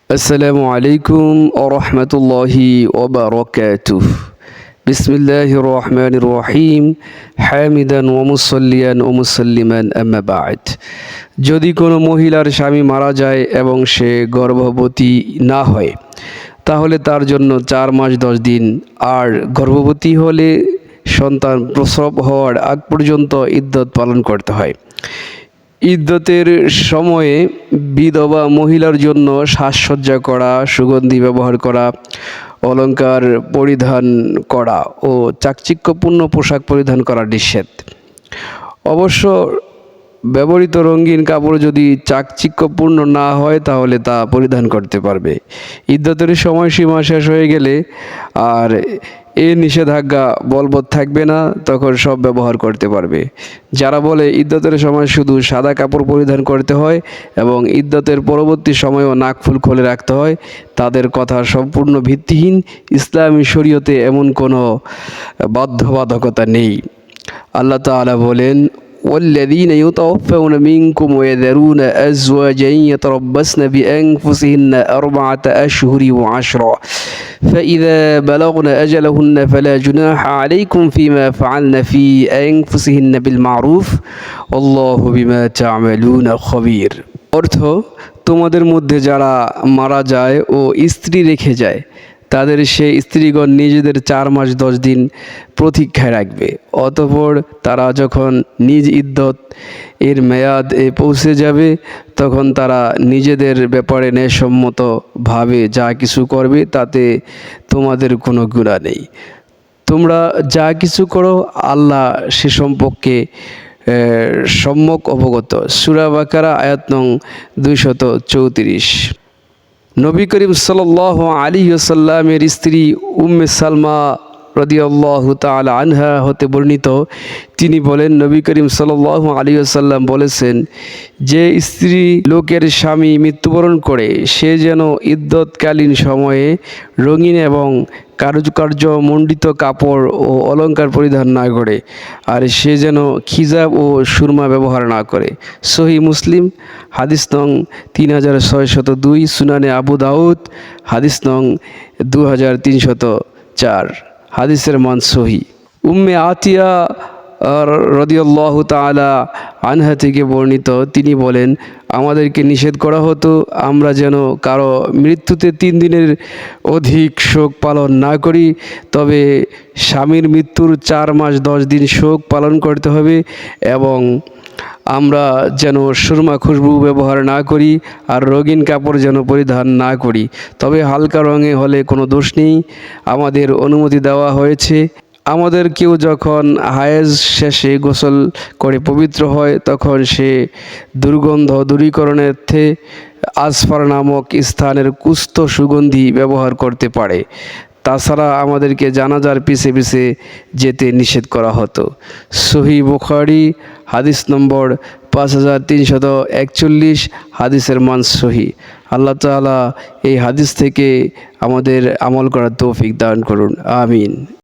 আসসালামু আলাইকুম ওয়া রাহমাতুল্লাহি ওয়া বারাকাতুহু। বিসমিল্লাহির রহমানির রহিম। হামিদান ওয়া মুসাল্লিয়ান ওয়া মুসাল্লিমান আম্মা বা'দ। যদি কোনো মহিলার স্বামী মারা যায় এবং সে গর্ভবতী না হয়, তাহলে তার জন্য 4 মাস 10 দিন, আর গর্ভবতী হলে সন্তান প্রসব হওয়ার আগ পর্যন্ত ইদ্যত পালন করতে হয়। ইদ্যতের সময়ে বিধবা মহিলার জন্য সাজসজ্জা করা, সুগন্ধি ব্যবহার করা, অলংকার পরিধান করা ও চাকচিক্যপূর্ণ পোশাক পরিধান করা নিষেধ। অবশ্য ব্যবহৃত রঙিন কাপড় যদি চাকচিক্যপূর্ণ না হয় তাহলে তা পরিধান করতে পারবে। ইদ্যতের সময়সীমা শেষ হয়ে গেলে আর এ নিষেধাজ্ঞা বলবৎ থাকবে না, তখন সব ব্যবহার করতে পারবে। যারা বলে ইদ্যতের সময় শুধু সাদা কাপড় পরিধান করতে হয় এবং ইদ্যতের পরবর্তী সময়ও নাকফুল খুলে রাখতে হয়, তাদের কথা সম্পূর্ণ ভিত্তিহীন। ইসলামী শরীয়তে এমন কোনো বাধ্যবাধকতা নেই। আল্লাহ তাআলা বলেন, والذين يتوفون منكم ويذرون أزواجا يتربصن بأنفسهن 4 أشهر وعشرا فإذا بلغن أجلهن فلا جناح عليكم فيما فعلن في أنفسهن بالمعروف والله بما تعملون خبير। অর্থ, তোমাদের মধ্যে যারা মারা যায় ও স্ত্রী রেখে যায়, তাদের সে স্ত্রীগণ নিজেদের 4 মাস 10 দিন প্রতীক্ষায় রাখবে। অতঃপর তারা যখন নিজ ইদ্যত এর মেয়াদ পৌঁছে যাবে, তখন তারা নিজেদের ব্যাপারে ন্যায়সম্মতভাবে যা কিছু করবে তাতে তোমাদের কোনো গুনাহ নেই। তোমরা যা কিছু করো আল্লাহ সে সম্পর্কে সম্যক অবগত। সূরা বাকারা আয়াত নং 234। নবী করিম সাল্লাল্লাহু আলাইহি ওয়াসাল্লামের স্ত্রী উম্মে সালমা রাদিয়াল্লাহু তাআলা আনহা হতে বর্ণিত, তিনি বলেন, নবী করিম সাল্লাল্লাহু আলাইহি ওয়াসাল্লাম বলেছেন, যে স্ত্রী লোকের স্বামী মৃত্যুবরণ করে সে যেন ইদ্যতকালীন সময়ে রঙিন এবং কারুকার্য মণ্ডিত কাপড় ও অলংকার পরিধান না করে, আর সে যেন খিজাব ও সুরমা ব্যবহার না করে। সহিহ মুসলিম হাদিস নং 3602, সুনানে আবু দাউদ হাদিস নং 2304। হাদিসের মান সহিহ। উম্মে আতিয়া রাদিয়াল্লাহু তাআলা আনহা থেকে বর্ণিত, তিনি বলেন, আমাদেরকে নিষেধ করা হতো আমরা যেন কারো মৃত্যুতে 3 দিনের অধিক শোক পালন না করি, তবে স্বামীর মৃত্যুর 4 মাস 10 দিন শোক পালন করতে হবে, এবং আমরা যেন সুরমা খুশবু ব্যবহার না করি, আর রঙিন কাপড় যেন পরিধান না করি। তবে হালকা রঙে হলে কোনো দোষ নেই, আমাদের অনুমতি দেওয়া হয়েছে। আমাদের কেউ যখন হায়েজ শেষে গোসল করে পবিত্র হয়, তখন সে দুর্গন্ধ দূরীকরণার্থে আসফার নামক স্থানের কুস্থ সুগন্ধি ব্যবহার করতে পারে। তাছাড়া আমাদেরকে জানাজার পিছে পিছে যেতে নিষেধ করা হতো। সহিহ বুখারী হাদিস নম্বর 5341, হাদিসের মান সহিহ। আল্লাহ তাআলা এই হাদিস থেকে আমাদের আমল করার তৌফিক দান করুন, আমিন।